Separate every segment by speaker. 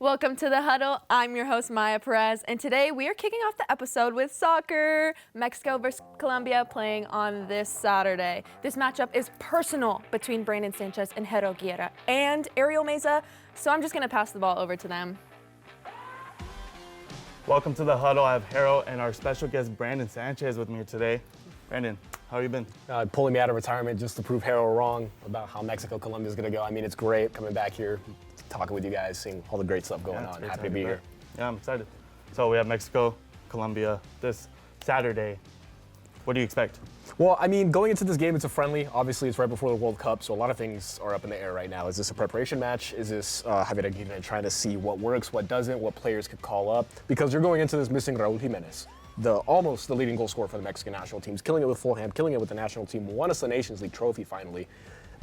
Speaker 1: Welcome to the Huddle. I'm your host, Maya Perez, and today we are kicking off the episode with soccer. Mexico versus Colombia playing on this Saturday. This matchup is personal between Brandon Sanchez and Jero Guerra and Ariel Meza, so I'm just going to pass the ball over to them.
Speaker 2: Welcome to the Huddle. I have Jero and our special guest, Brandon Sanchez, with me today. Brandon, how have you been?
Speaker 3: Pulling me out of retirement just to prove Jero wrong about how Mexico-Colombia is going to go. I mean, it's great coming back here, talking with you guys, seeing all the great stuff going on. Happy to be here.
Speaker 2: Yeah, I'm excited. So we have Mexico, Colombia this Saturday. What do you expect?
Speaker 3: Well, I mean, going into this game, it's a friendly. Obviously, it's right before the World Cup, so a lot of things are up in the air right now. Is this a preparation match? Is this trying to see what works, what doesn't, what players could call up? Because you're going into this missing Raul Jimenez, almost the leading goal scorer for the Mexican national team. He's killing it with Fulham, killing it with the national team, won us the Nations League trophy finally,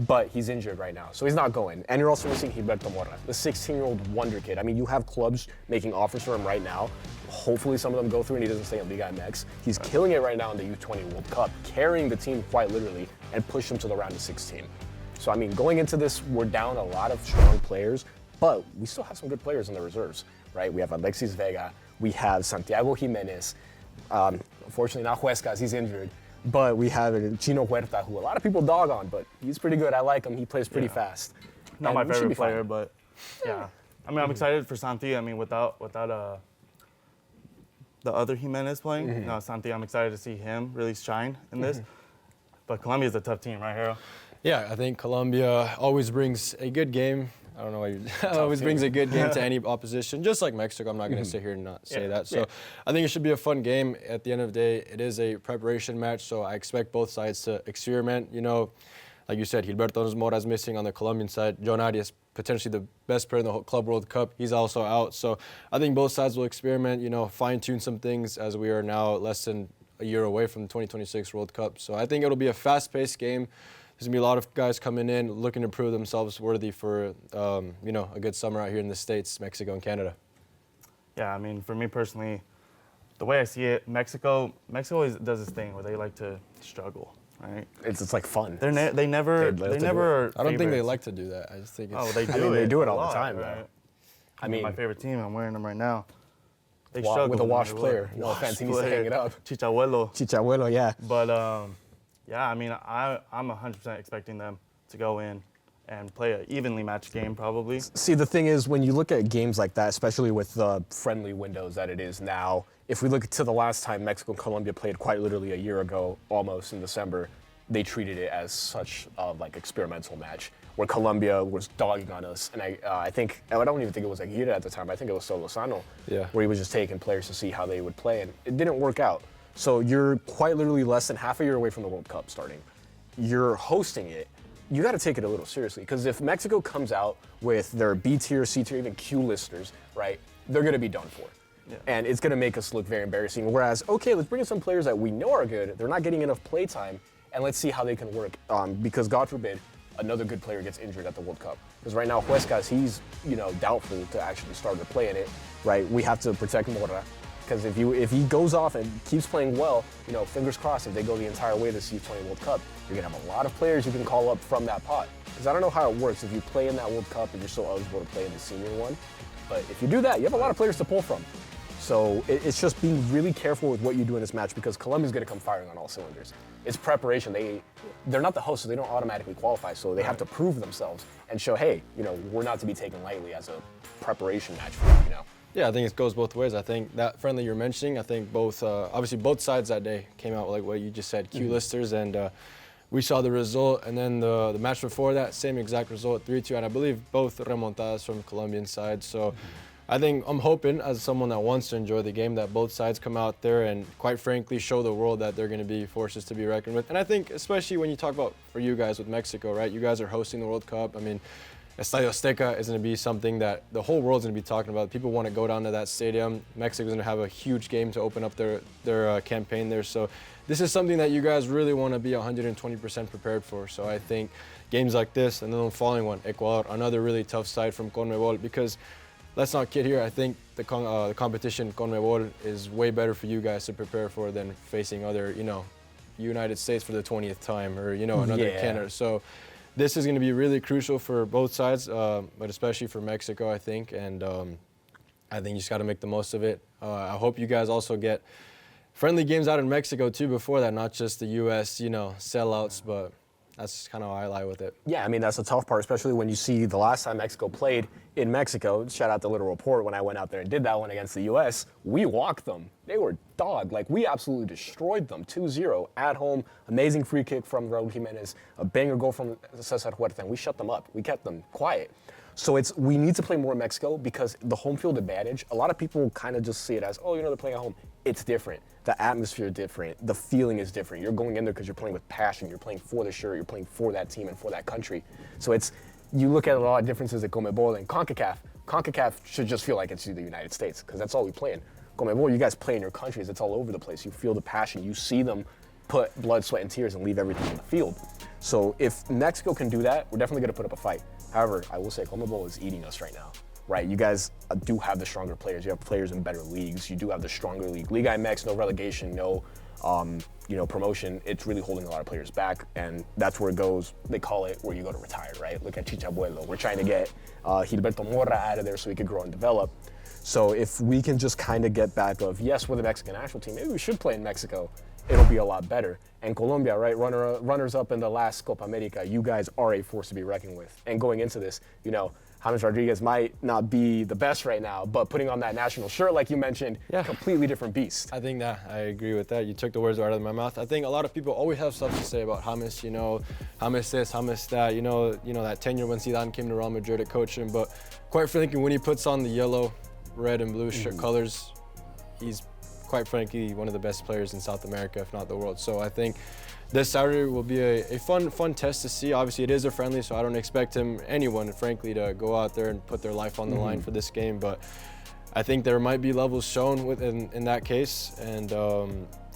Speaker 3: but he's injured right now, so he's not going. And you're also missing Gilberto Mora, the 16-year-old wonder kid. I mean, you have clubs making offers for him right now. Hopefully some of them go through and he doesn't stay in Liga MX. He's killing it right now in the U20 World Cup, carrying the team quite literally and push them to the round of 16. So, I mean, going into this, we're down a lot of strong players, but we still have some good players in the reserves, right? We have Alexis Vega, we have Santiago Jimenez. Unfortunately, not Huescas, he's injured. But we have Chino Huerta, who a lot of people dog on, but he's pretty good. I like him. He plays pretty fast.
Speaker 2: Not my favorite player, but yeah. I mean, I'm excited for Santi. I mean, without the other Jimenez playing, Santi, I'm excited to see him really shine in this. But Colombia is a tough team, right, Jero?
Speaker 4: Yeah, I think Colombia always brings a good game. I don't know why you always brings a good game to any opposition, just like Mexico. I'm not going to sit here and not say that. So I think it should be a fun game. At the end of the day, it is a preparation match, so I expect both sides to experiment. You know, like you said, Gilberto Mora's missing on the Colombian side. John Arias, potentially the best player in the whole Club World Cup, he's also out. So I think both sides will experiment, you know, fine-tune some things as we are now less than a year away from the 2026 World Cup. So I think it'll be a fast-paced game. There's going to be a lot of guys coming in looking to prove themselves worthy for, you know, a good summer out here in the States, Mexico and Canada.
Speaker 2: Yeah, I mean, for me personally, the way I see it, Mexico always does this thing where they like to struggle, right?
Speaker 3: It's like fun.
Speaker 2: They never are
Speaker 4: I don't think they
Speaker 2: favorites.
Speaker 4: like to do that. I just think it's...
Speaker 2: Oh, they do.
Speaker 3: I mean, they do it all
Speaker 2: a lot,
Speaker 3: the time,
Speaker 2: right?
Speaker 3: though.
Speaker 2: I mean, my favorite team, I'm wearing them right now. They struggle
Speaker 3: with a washed
Speaker 2: no matter
Speaker 3: player.
Speaker 2: what.
Speaker 3: No offense, he needs to hang it up.
Speaker 2: Chichabuelo.
Speaker 3: Yeah.
Speaker 2: But, yeah, I mean, I'm 100% expecting them to go in and play an evenly matched game, probably.
Speaker 3: See, the thing is, when you look at games like that, especially with the friendly windows that it is now, if we look to the last time Mexico and Colombia played quite literally a year ago, almost in December, they treated it as such a experimental match where Colombia was dogging on us. And I don't even think it was Aguirre at the time. I think it was Lozano, where he was just taking players to see how they would play. And it didn't work out. So you're quite literally less than half a year away from the World Cup starting. You're hosting it. You got to take it a little seriously, because if Mexico comes out with their B tier, C tier, even Q listers, right, they're going to be done for. Yeah. And it's going to make us look very embarrassing. Whereas, okay, let's bring in some players that we know are good. They're not getting enough play time, and let's see how they can work. Because God forbid another good player gets injured at the World Cup. Because right now, Huescas, he's doubtful to actually start to play in it. Right, we have to protect Mora. Because if he goes off and keeps playing well, fingers crossed, if they go the entire way to the U20 World Cup, you're going to have a lot of players you can call up from that pot. Because I don't know how it works if you play in that World Cup and you're still eligible to play in the senior one. But if you do that, you have a lot of players to pull from. So it's just being really careful with what you do in this match, because Colombia's going to come firing on all cylinders. It's preparation. They're not the host, so they don't automatically qualify. So they have to prove themselves and show, hey, we're not to be taken lightly as a preparation match for them,
Speaker 4: Yeah, I think it goes both ways. I think that friendly you're mentioning, I think obviously both sides that day came out like what you just said, Q listers, and we saw the result. And then the match before that, same exact result, 3-2, and I believe both remontadas from Colombian side. So I think I'm hoping, as someone that wants to enjoy the game, that both sides come out there and, quite frankly, show the world that they're going to be forces to be reckoned with. And I think, especially when you talk about, for you guys with Mexico, right? You guys are hosting the World Cup. I mean, Estadio Azteca is going to be something that the whole world's going to be talking about. People want to go down to that stadium. Mexico's going to have a huge game to open up their campaign there. So this is something that you guys really want to be 120% prepared for. So I think games like this, and then the following one, Ecuador, another really tough side from CONMEBOL, because let's not kid here. I think the competition CONMEBOL is way better for you guys to prepare for than facing other, United States for the 20th time, or another Canada. So this is going to be really crucial for both sides, but especially for Mexico, I think. And I think you just got to make the most of it. I hope you guys also get friendly games out in Mexico too before that, not just the U.S. Sellouts, but that's kind of how I lie with it.
Speaker 3: Yeah, I mean, that's the tough part, especially when you see the last time Mexico played in Mexico. Shout out to Little Report when I went out there and did that one against the U.S. We walked them. They were dog. Like, we absolutely destroyed them 2-0 at home. Amazing free kick from Raul Jimenez. A banger goal from Cesar Huerta. And we shut them up. We kept them quiet. So we need to play more in Mexico because the home field advantage, a lot of people kind of just see it as, oh, they're playing at home. It's different. The atmosphere is different. The feeling is different. You're going in there because you're playing with passion. You're playing for the shirt. You're playing for that team and for that country. So you look at a lot of differences at CONMEBOL and CONCACAF. CONCACAF should just feel like it's the United States because that's all we play in. CONMEBOL, you guys play in your countries. It's all over the place. You feel the passion. You see them put blood, sweat, and tears and leave everything on the field. So if Mexico can do that, we're definitely going to put up a fight. However, I will say CONMEBOL is eating us right now. Right, you guys do have the stronger players. You have players in better leagues. You do have the stronger league. Liga MX, no relegation, no, promotion. It's really holding a lot of players back, and that's where it goes. They call it where you go to retire, right? Look at Chichabuelo. We're trying to get Gilberto Mora out of there so he could grow and develop. So if we can just kind of get back of, yes, we're the Mexican national team. Maybe we should play in Mexico. It'll be a lot better. And Colombia, right, runners up in the last Copa America. You guys are a force to be reckoned with. And going into this, James Rodriguez might not be the best right now, but putting on that national shirt, like you mentioned, completely different beast.
Speaker 4: I think that I agree with that. You took the words right out of my mouth. I think a lot of people always have stuff to say about James, James this, James that, that tenure when Zidane came to Real Madrid to coach him. But quite frankly, when he puts on the yellow, red, and blue shirt colors, he's quite frankly one of the best players in South America, if not the world. So I think this Saturday will be a fun test to see. Obviously, it is a friendly, so I don't expect anyone, frankly, to go out there and put their life on the line for this game. But I think there might be levels shown in that case, and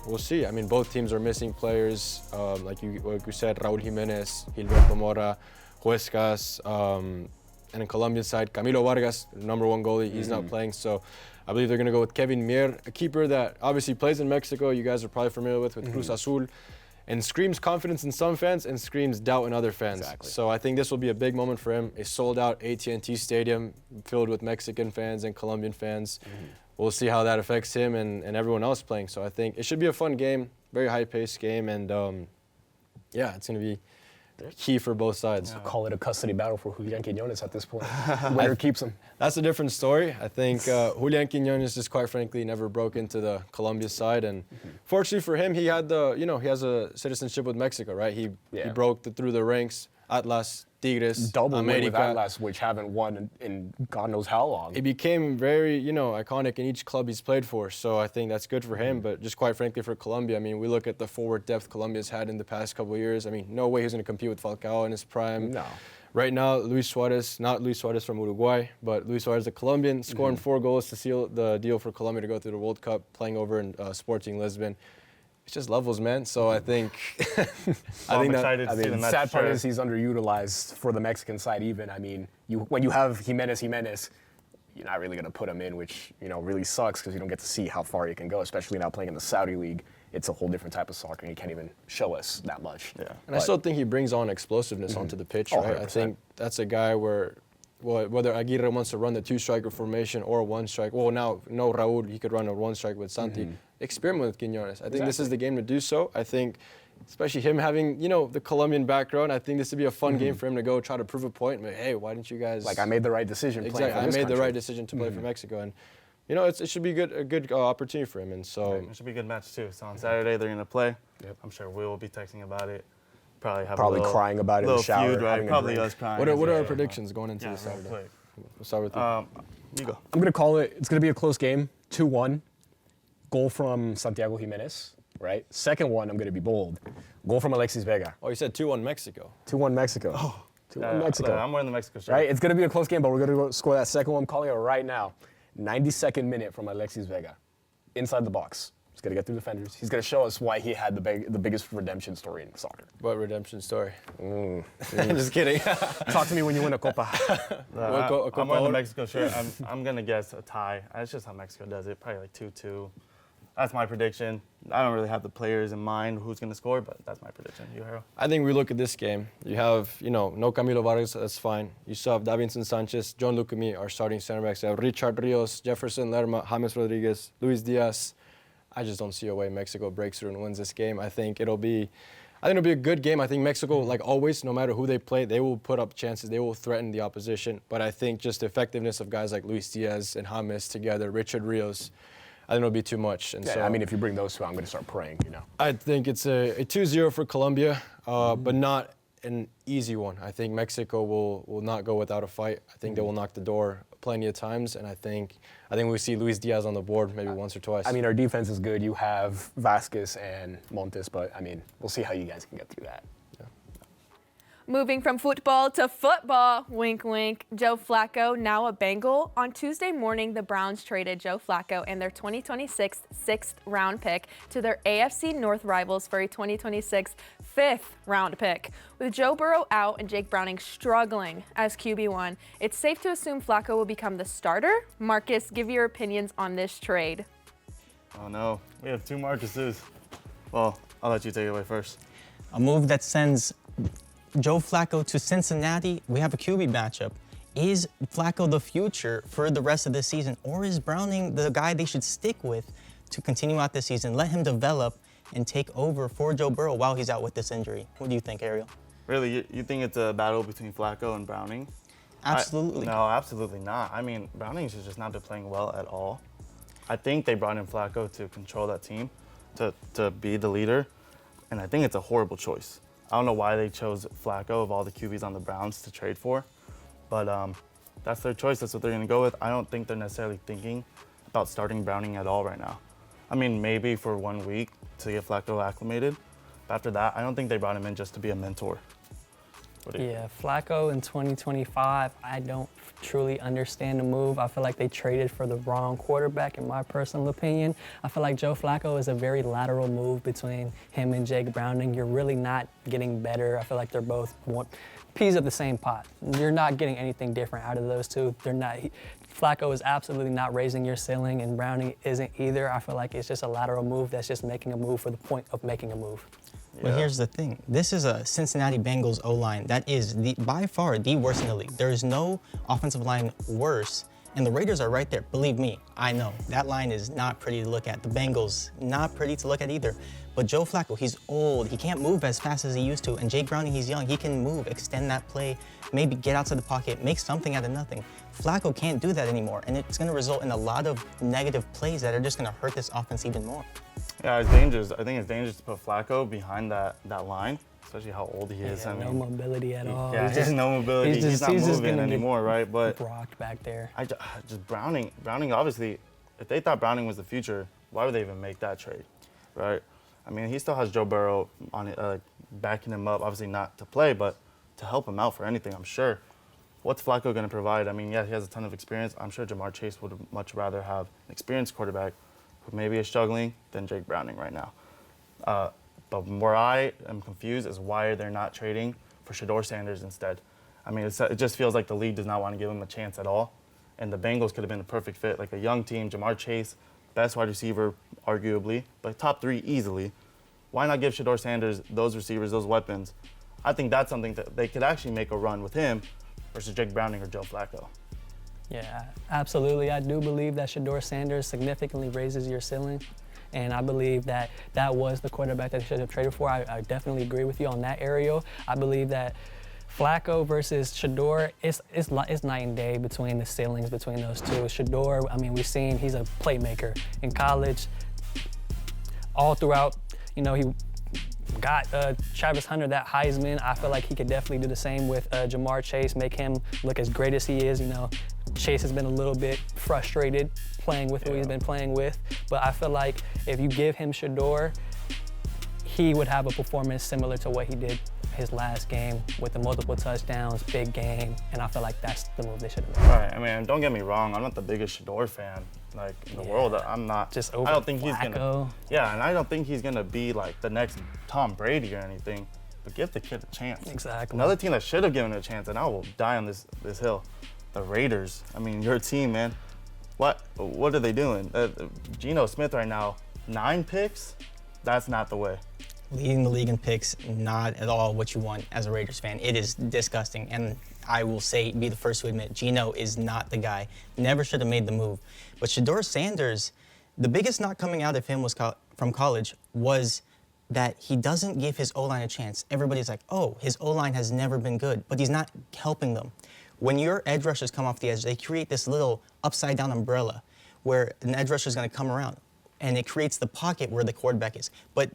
Speaker 4: we'll see. I mean, both teams are missing players, like you said, Raul Jimenez, Gilberto Mora, Huescas, and in Colombian side, Camilo Vargas, number one goalie, he's not playing. So I believe they're going to go with Kevin Mier, a keeper that obviously plays in Mexico. You guys are probably familiar with Cruz Azul. And screams confidence in some fans and screams doubt in other fans.
Speaker 3: Exactly.
Speaker 4: So I think this will be a big moment for him. A sold-out AT&T Stadium filled with Mexican fans and Colombian fans. We'll see how that affects him and everyone else playing. So I think it should be a fun game, very high-paced game, and it's going to be key for both sides.
Speaker 3: I'll call it a custody battle for Julian Quiñones at this point. Winner keeps him.
Speaker 4: That's a different story. I think Julian Quiñones just quite frankly never broke into the Colombia side, and fortunately for him, he had he has a citizenship with Mexico, right? He broke through the ranks. Atlas, Tigres,
Speaker 3: Double win
Speaker 4: America.
Speaker 3: with Atlas, which haven't won in God knows how long.
Speaker 4: He became very, iconic in each club he's played for. So I think that's good for him. But just quite frankly for Colombia, I mean, we look at the forward depth Colombia's had in the past couple of years. I mean, no way he's going to compete with Falcao in his prime.
Speaker 3: No.
Speaker 4: Right now, Luis Suarez, not Luis Suarez from Uruguay, but Luis Suarez, the Colombian, scoring 4 goals to seal the deal for Colombia to go through the World Cup, playing over in Sporting Lisbon. It's just levels, man. So I think
Speaker 2: I'm excited to see the match.
Speaker 3: Sad part is he's underutilized for the Mexican side. Even when you have Jimenez, you're not really going to put him in, which really sucks because you don't get to see how far he can go. Especially now playing in the Saudi league, it's a whole different type of soccer, and he can't even show us that much.
Speaker 2: Yeah,
Speaker 4: and I still think he brings on explosiveness onto the pitch. Right?
Speaker 3: 100%.
Speaker 4: I think that's a guy where. Well, whether Aguirre wants to run the 2-striker formation or 1-striker, well, now, no, Raul, he could run a 1-striker with Santi. Experiment with Quiñones. I think this is the game to do so. I think, especially him having, the Colombian background, I think this would be a fun game for him to go try to prove a point. But, hey, why didn't you guys...
Speaker 3: Like, I made the right decision playing for this
Speaker 4: I made
Speaker 3: country.
Speaker 4: the right decision to play for Mexico. And, it should be a good opportunity for him. And so...
Speaker 2: Right. It should be a good match, too. So on Saturday, they're going to play. Yep. I'm sure we will be texting about it. Probably
Speaker 3: crying about it in the shower.
Speaker 2: Feud, right? Probably us crying.
Speaker 4: What are our predictions going into this Saturday?
Speaker 2: Quick.
Speaker 4: We'll start with you.
Speaker 2: You go.
Speaker 3: I'm going to call it, it's going to be a close game, 2-1. Goal from Santiago Jimenez, right? Second one, I'm going to be bold. Goal from Alexis Vega.
Speaker 4: Oh, you said 2-1 Mexico.
Speaker 3: 2-1 Mexico. 2-1 Mexico.
Speaker 2: I'm wearing the Mexico shirt.
Speaker 3: Right? It's going to be a close game, but we're going to go score that second one. I'm calling it right now. 92nd minute from Alexis Vega. Inside the box. He's going to get through defenders. He's going to show us why he had the biggest redemption story in soccer.
Speaker 4: What redemption story? Just kidding.
Speaker 3: Talk to me when you win a Copa.
Speaker 2: I'm wearing the Mexico shirt. I'm going to guess a tie. That's just how Mexico does it. Probably like 2-2. That's my prediction. I don't really have the players in mind who's going to score, but that's my prediction. You, Hero?
Speaker 4: I think we look at this game. You have, no Camilo Vargas, that's fine. You still have Davinson Sanchez, John Lucami, our starting center backs. You have Richard Rios, Jefferson Lerma, James Rodriguez, Luis Diaz. I just don't see a way Mexico breaks through and wins this game. I think it'll be a good game. I think Mexico, like always, no matter who they play, they will put up chances. They will threaten the opposition. But I think just the effectiveness of guys like Luis Diaz and James together, Richard Rios, I think it'll be too much. And so,
Speaker 3: I mean, if you bring those two, I'm going to start praying,
Speaker 4: I think it's a 2-0 for Colombia, but not an easy one. I think Mexico will not go without a fight. I think they will knock the door plenty of times, and I think we see Luis Diaz on the board maybe once or twice.
Speaker 3: I mean, our defense is good. You have Vasquez and Montes, but, I mean, we'll see how you guys can get through that.
Speaker 1: Moving from football to football, wink, wink. Joe Flacco, now a Bengal. On Tuesday morning, the Browns traded Joe Flacco and their 2026 sixth-round pick to their AFC North rivals for a 2026 fifth-round pick. With Joe Burrow out and Jake Browning struggling as QB1, it's safe to assume Flacco will become the starter. Marcus, give your opinions on this trade.
Speaker 2: Oh, no. We have two Marcuses. Well, I'll let you take it away first.
Speaker 5: A move that sends Joe Flacco to Cincinnati. We have a QB matchup. Is Flacco the future for the rest of the season, or is Browning the guy they should stick with to continue out the season? Let him develop and take over for Joe Burrow while he's out with this injury. What do you think, Ariel?
Speaker 2: Really, you think it's a battle between Flacco and Browning?
Speaker 5: Absolutely.
Speaker 2: No, absolutely not. I mean, Browning has just not been playing well at all. I think they brought in Flacco to control that team, to be the leader, and I think it's a horrible choice. I don't know why they chose Flacco of all the QBs on the Browns to trade for, but that's their choice. That's what they're going to go with. I don't think they're necessarily thinking about starting Browning at all right now. I mean, maybe for 1 week to get Flacco acclimated, but after that, I don't think they brought him in just to be a mentor.
Speaker 6: Yeah, Flacco in 2025, I don't truly understand the move. I feel like they traded for the wrong quarterback, in my personal opinion. I feel like Joe Flacco is a very lateral move between him and Jake Browning. You're really not getting better. I feel like they're both peas of the same pot. You're not getting anything different out of those two. Flacco is absolutely not raising your ceiling, and Browning isn't either. I feel like it's just a lateral move that's just making a move for the point of making a move.
Speaker 5: But here's the thing. This is a Cincinnati Bengals O-line that is by far the worst in the league. There is no offensive line worse, and the Raiders are right there. Believe me, I know. That line is not pretty to look at. The Bengals, not pretty to look at either. But Joe Flacco, he's old. He can't move as fast as he used to. And Jake Browning, he's young. He can move, extend that play, maybe get outside the pocket, make something out of nothing. Flacco can't do that anymore, and it's going to result in a lot of negative plays that are just going to hurt this offense even more.
Speaker 2: Yeah, it's dangerous. I think it's dangerous to put Flacco behind that line, especially how old he is.
Speaker 6: Yeah, no mobility at all.
Speaker 2: Yeah, he's no mobility. He's not moving anymore, right? But
Speaker 6: rocked back there.
Speaker 2: Just Browning, obviously, if they thought Browning was the future, why would they even make that trade, right? I mean, he still has Joe Burrow on backing him up, obviously not to play, but to help him out for anything, I'm sure. What's Flacco going to provide? I mean, yeah, he has a ton of experience. I'm sure Jamar Chase would much rather have an experienced quarterback who maybe is struggling than Jake Browning right now. But where I am confused is why they're not trading for Shedeur Sanders instead. I mean, it just feels like the league does not want to give him a chance at all. And the Bengals could have been a perfect fit, like a young team, Jamar Chase, best wide receiver, arguably, but top 3 easily. Why not give Shedeur Sanders those receivers, those weapons? I think that's something that they could actually make a run with him versus Jake Browning or Joe Flacco.
Speaker 6: Yeah, absolutely. I do believe that Shedeur Sanders significantly raises your ceiling. And I believe that that was the quarterback that they should have traded for. I definitely agree with you on that, Ariel. I believe that Flacco versus Shedeur, it's night and day between the ceilings between those two. Shedeur, I mean, we've seen he's a playmaker in college. All throughout, he got Travis Hunter that Heisman. I feel like he could definitely do the same with Jamar Chase, make him look as great as he is. Chase has been a little bit frustrated playing with who he's been playing with, but I feel like if you give him Shedeur, he would have a performance similar to what he did his last game with the multiple touchdowns, big game, and I feel like that's the move they should have made.
Speaker 2: Right. I mean, don't get me wrong. I'm not the biggest Shedeur fan in the world. I'm not.
Speaker 6: Just over
Speaker 2: I don't think he's
Speaker 6: Flacco.
Speaker 2: gonna. Yeah, and I don't think he's gonna be like the next Tom Brady or anything. But give the kid a chance.
Speaker 6: Exactly.
Speaker 2: Another team that should have given him a chance, and I will die on this hill. The Raiders. I mean, your team, man. What are they doing? Geno Smith right now 9 picks, that's not the way.
Speaker 5: Leading the league in picks, not at all what you want as a Raiders fan. It is disgusting, and I will be the first to admit, Geno is not the guy. Never should have made the move. But Shedeur Sanders, the biggest knock coming out of him was from college was that he doesn't give his O-line a chance. Everybody's like, oh, his O-line has never been good, but he's not helping them. When your edge rushers come off the edge, they create this little upside-down umbrella where an edge rusher is going to come around, and it creates the pocket where the quarterback is. But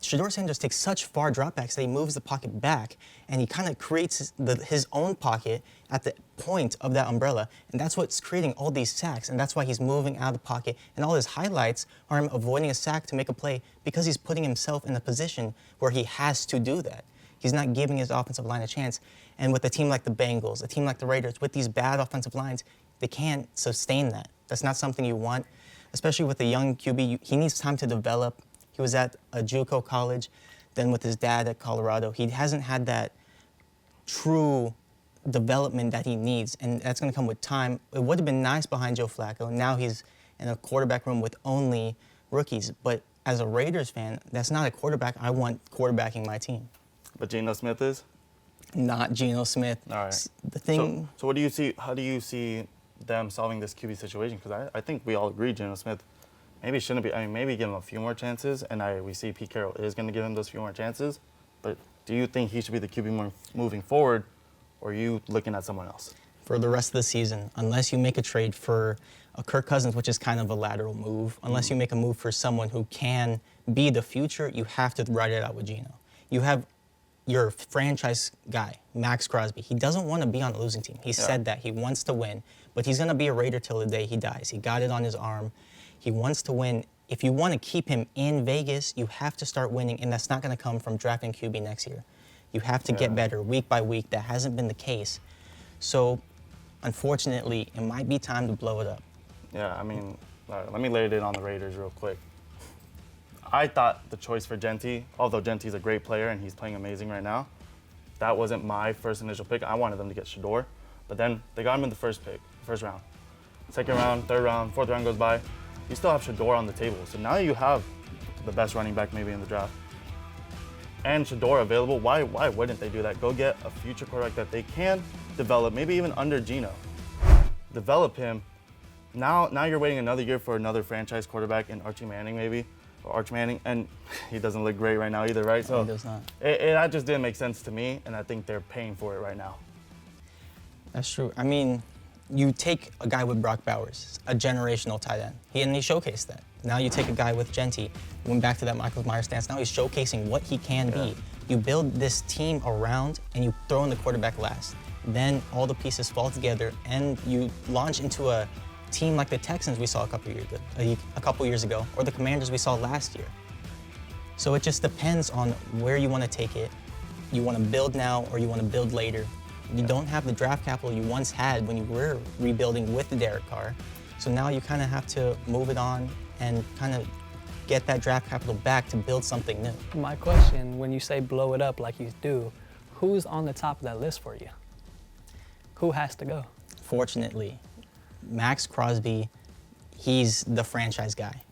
Speaker 5: Shedeur Sanders takes such far dropbacks that he moves the pocket back, and he kind of creates his own pocket at the point of that umbrella, and that's what's creating all these sacks, and that's why he's moving out of the pocket, and all his highlights are him avoiding a sack to make a play because he's putting himself in a position where he has to do that. He's not giving his offensive line a chance, and with a team like the Bengals, a team like the Raiders, with these bad offensive lines, they can't sustain that. That's not something you want, especially with a young QB. He needs time to develop. He was at a JUCO college, then with his dad at Colorado. He hasn't had that true development that he needs, and that's going to come with time. It would have been nice behind Joe Flacco. Now he's in a quarterback room with only rookies. But as a Raiders fan, that's not a quarterback I want quarterbacking my team.
Speaker 2: But Geno Smith is?
Speaker 5: Not Geno Smith.
Speaker 2: All right.
Speaker 5: The thing.
Speaker 2: So what do you see? How do you see them solving this QB situation? Because I think we all agree Geno Smith maybe shouldn't be. I mean, maybe give him a few more chances, and we see Pete Carroll is going to give him those few more chances. But do you think he should be the QB moving forward, or are you looking at someone else?
Speaker 5: For the rest of the season, unless you make a trade for a Kirk Cousins, which is kind of a lateral move, unless you make a move for someone who can be the future, you have to ride it out with Geno. You have your franchise guy, Max Crosby. He doesn't want to be on a losing team. He said that. He wants to win, but he's going to be a Raider till the day he dies. He got it on his arm. He wants to win. If you want to keep him in Vegas, you have to start winning, and that's not going to come from drafting QB next year. You have to get better week by week. That hasn't been the case. So, unfortunately, it might be time to blow it up.
Speaker 2: Yeah, I mean, let me lay it in on the Raiders real quick. I thought the choice for Genty, although Genty's a great player and he's playing amazing right now, that wasn't my first initial pick. I wanted them to get Shedeur, but then they got him in the first round. Second round, third round, fourth round goes by. You still have Shedeur on the table. So now you have the best running back maybe in the draft. And Shedeur available. Why wouldn't they do that? Go get a future quarterback that they can develop, maybe even under Geno. Develop him. Now you're waiting another year for another franchise quarterback in Archie Manning maybe, or Arch Manning, and he doesn't look great right now either, right? So
Speaker 5: He does not.
Speaker 2: That just didn't make sense to me, and I think they're paying for it right now.
Speaker 5: That's true. I mean, you take a guy with Brock Bowers, a generational tight end. He showcased that. Now you take a guy with Genty, went back to that Michael Myers stance. Now he's showcasing what he can be. You build this team around, and you throw in the quarterback last. Then all the pieces fall together, and you launch into a team like the Texans we saw a couple years ago, or the Commanders we saw last year. So it just depends on where you want to take it. You want to build now, or you want to build later. You don't have the draft capital you once had when you were rebuilding with the Derek Carr. So now you kind of have to move it on and kind of get that draft capital back to build something new.
Speaker 6: My question, when you say blow it up like you do, who's on the top of that list for you? Who has to go?
Speaker 5: Fortunately, Max Crosby, he's the franchise guy.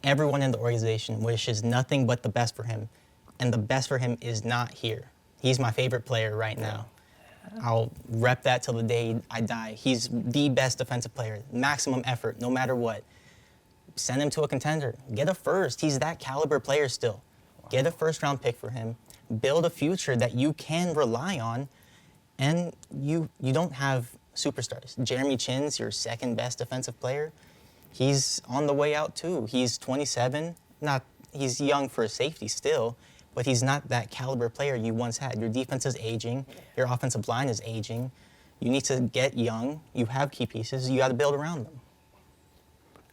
Speaker 5: Everyone in the organization wishes nothing but the best for him, and the best for him is not here. He's my favorite player right now. I'll rep that till the day I die. He's the best defensive player, maximum effort, no matter what. Send him to a contender. Get a first. He's that caliber player still. Get a first-round pick for him. Build a future that you can rely on, and you don't have superstars. Jeremy Chin's your second best defensive player. He's on the way out too. He's 27. He's young for a safety still, but he's not that caliber player you once had. Your defense is aging. Your offensive line is aging. You need to get young. You have key pieces. You got to build around them.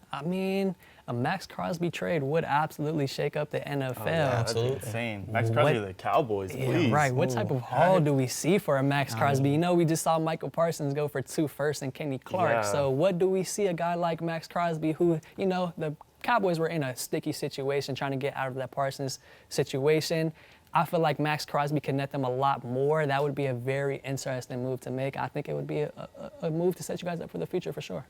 Speaker 6: I mean, a Max Crosby trade would absolutely shake up the NFL.
Speaker 2: Oh, yeah,
Speaker 5: Absolutely.
Speaker 2: That's insane. Max Crosby to the Cowboys, please.
Speaker 6: Yeah, right. What type of haul do we see for a Max Crosby? You know, we just saw Michael Parsons go for 2 firsts and Kenny Clark.
Speaker 2: Yeah.
Speaker 6: So what do we see a guy like Max Crosby who, you know, the Cowboys were in a sticky situation trying to get out of that Parsons situation. I feel like Max Crosby can net them a lot more. That would be a very interesting move to make. I think it would be a move to set you guys up for the future for sure.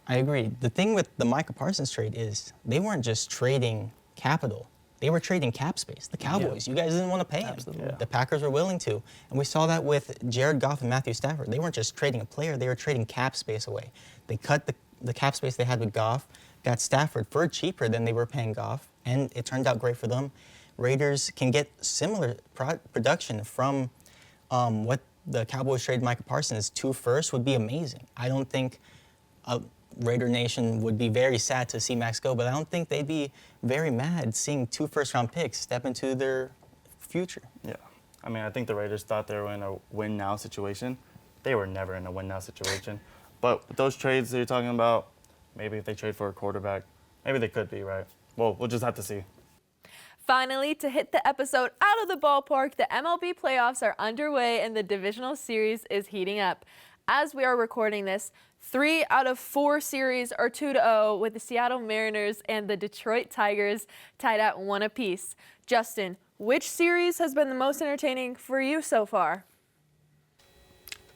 Speaker 5: I agree. The thing with the Micah Parsons trade is they weren't just trading capital. They were trading cap space. The Cowboys, you guys didn't want to pay him.
Speaker 6: Absolutely. Yeah.
Speaker 5: The Packers were willing to. And we saw that with Jared Goff and Matthew Stafford. They weren't just trading a player, they were trading cap space away. They cut the cap space they had with Goff, got Stafford for cheaper than they were paying Goff, and it turned out great for them. Raiders can get similar production from what the Cowboys trade Micah Parsons. 2 firsts would be amazing. I don't think Raider Nation would be very sad to see Max go, but I don't think they'd be very mad seeing 2 first-round picks step into their future.
Speaker 2: Yeah. I mean, I think the Raiders thought they were in a win-now situation. They were never in a win-now situation. But with those trades that you're talking about, maybe if they trade for a quarterback, maybe they could be, right? Well, we'll just have to see.
Speaker 1: Finally, to hit the episode out of the ballpark, the MLB playoffs are underway and the divisional series is heating up. As we are recording this, 3 out of 4 series are 2-0 with the Seattle Mariners and the Detroit Tigers tied at 1 apiece. Justin, which series has been the most entertaining for you so far?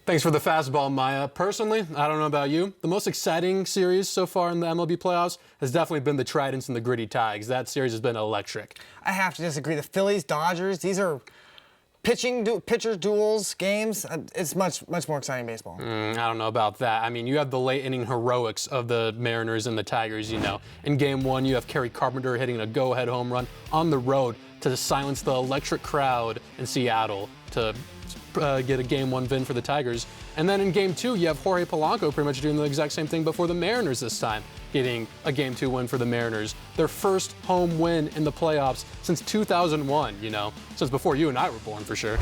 Speaker 4: Thanks for the fastball, Maya. Personally, I don't know about you, the most exciting series so far in the MLB playoffs has definitely been the Tridents and the Gritty Tigers. That series has been electric.
Speaker 7: I have to disagree. The Phillies, Dodgers, these are pitcher duels, games. It's much more exciting baseball.
Speaker 4: I don't know about that. I mean, you have the late inning heroics of the Mariners and the Tigers, you know. In Game 1, you have Kerry Carpenter hitting a go-ahead home run on the road to silence the electric crowd in Seattle to get a Game 1 win for the Tigers. And then in Game 2, you have Jorge Polanco pretty much doing the exact same thing but for the Mariners this time, getting a Game 2 win for the Mariners. Their first home win in the playoffs since 2001, you know, since before you and I were born for sure.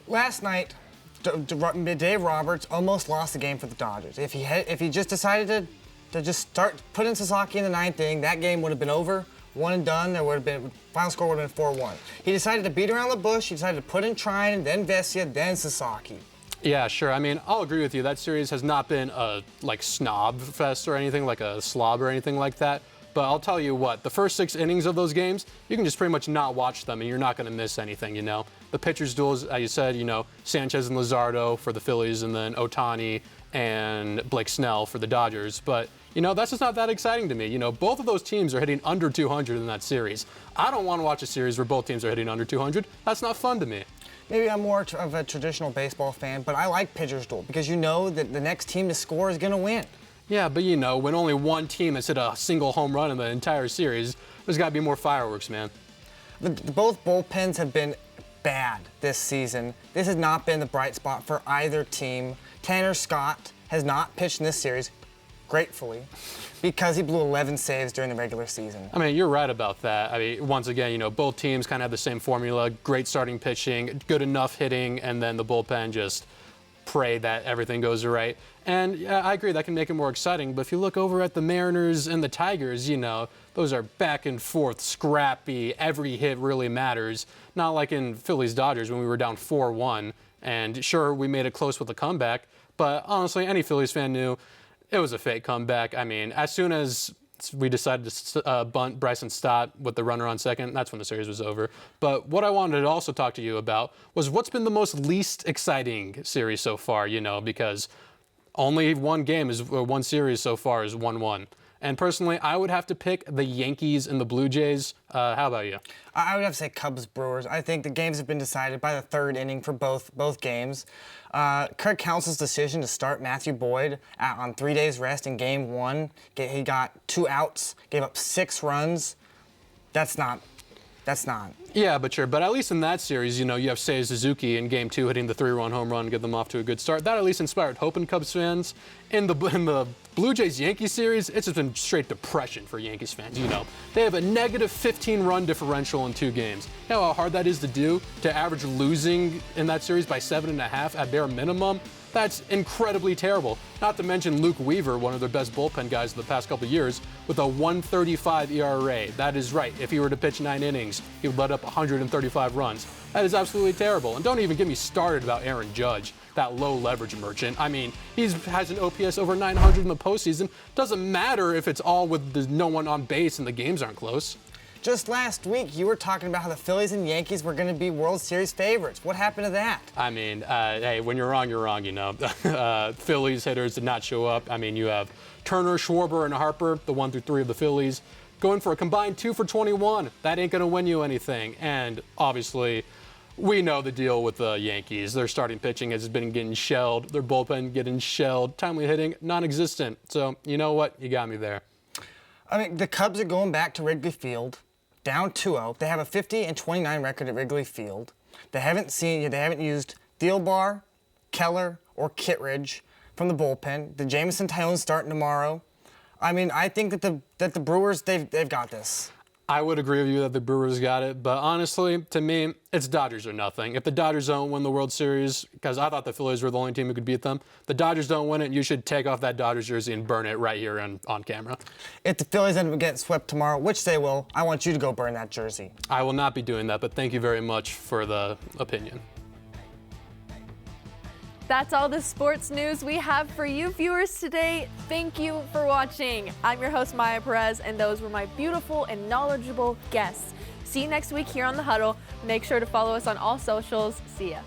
Speaker 7: Last night, Dave Roberts almost lost the game for the Dodgers. If he just decided to just start putting Sasaki in the 9th inning, that game would have been over. 1 and done. There would have been final score would have been 4-1. He decided to beat around the bush. He decided to put in Trine, then Vesia, then Sasaki.
Speaker 4: Yeah, sure. I mean, I'll agree with you. That series has not been a snob fest or anything, like a slob or anything like that. But I'll tell you what, the first 6 innings of those games, you can just pretty much not watch them and you're not going to miss anything, you know. The pitchers' duels, as you said, you know, Sanchez and Luzardo for the Phillies and then Ohtani and Blake Snell for the Dodgers. But, you know, that's just not that exciting to me. You know, both of those teams are hitting under 200 in that series. I don't want to watch a series where both teams are hitting under 200. That's not fun to me.
Speaker 7: Maybe I'm more of a traditional baseball fan, but I like pitcher's duel because you know that the next team to score is going to win.
Speaker 4: Yeah, but you know, when only one team has hit a single home run in the entire series, there's got to be more fireworks, man.
Speaker 7: Both bullpens have been bad this season. This has not been the bright spot for either team. Tanner Scott has not pitched in this series, gratefully, because he blew 11 saves during the regular season.
Speaker 4: I mean, you're right about that. I mean, once again, you know, both teams kind of have the same formula, great starting pitching, good enough hitting, and then the bullpen just pray that everything goes right. And yeah, I agree, that can make it more exciting. But if you look over at the Mariners and the Tigers, you know, those are back and forth, scrappy, every hit really matters. Not like in Phillies Dodgers when we were down 4-1. And sure, we made it close with the comeback. But honestly, any Phillies fan knew it was a fake comeback. I mean, as soon as we decided to bunt Bryson Stott with the runner on second, that's when the series was over. But what I wanted to also talk to you about was what's been the most least exciting series so far, you know, because only one series so far is 1-1. And personally, I would have to pick the Yankees and the Blue Jays. How about you?
Speaker 7: I would have to say Cubs-Brewers. I think the games have been decided by the 3rd inning for both games. Craig Counsell's decision to start Matthew Boyd on 3 days rest in Game 1, he got 2 outs, gave up 6 runs. That's not.
Speaker 4: Yeah, but sure. But at least in that series, you know, you have Seiya Suzuki in Game 2 hitting the 3-run home run, get them off to a good start. That at least inspired hope in Cubs fans. In the Blue Jays-Yankees series, it's just been straight depression for Yankees fans, you know. They have a negative 15-run differential in 2 games. You know how hard that is to do? To average losing in that series by 7.5 at bare minimum? That's incredibly terrible. Not to mention Luke Weaver, one of their best bullpen guys of the past couple of years, with a 1.35 ERA. That is right. If he were to pitch 9 innings, he would let up 135 runs. That is absolutely terrible. And don't even get me started about Aaron Judge, that low leverage merchant. I mean, he has an OPS over 900 in the postseason. Doesn't matter if it's all with no one on base and the games aren't close.
Speaker 7: just last week you were talking about how the Phillies and Yankees were going to be World Series favorites. What happened to that?
Speaker 8: I mean, hey, when you're wrong, you're wrong, you know. Phillies hitters did not show up. I mean, you have Turner, Schwarber, and Harper, the 1 through 3 of the Phillies, going for a combined 2 for 21. That ain't going to win you anything. And obviously, we know the deal with the Yankees. Their starting pitching has been getting shelled. Their bullpen getting shelled. Timely hitting, non-existent. So, you know what? You got me there.
Speaker 7: I mean, the Cubs are going back to Wrigley Field, down 2-0. They have a 50-29 record at Wrigley Field. They haven't used Thielbar, Keller, or Kittredge from the bullpen. The Jameson Tyone starting tomorrow. I mean, I think that the Brewers, they've got this.
Speaker 8: I would agree with you that the Brewers got it, but honestly, to me, it's Dodgers or nothing. If the Dodgers don't win the World Series, because I thought the Phillies were the only team who could beat them, the Dodgers don't win it, you should take off that Dodgers jersey and burn it right here on camera.
Speaker 7: If the Phillies end up getting swept tomorrow, which they will, I want you to go burn that jersey.
Speaker 8: I will not be doing that, but thank you very much for the opinion.
Speaker 1: That's all the sports news we have for you viewers today. Thank you for watching. I'm your host, Maya Perez, and those were my beautiful and knowledgeable guests. See you next week here on The Huddle. Make sure to follow us on all socials. See ya.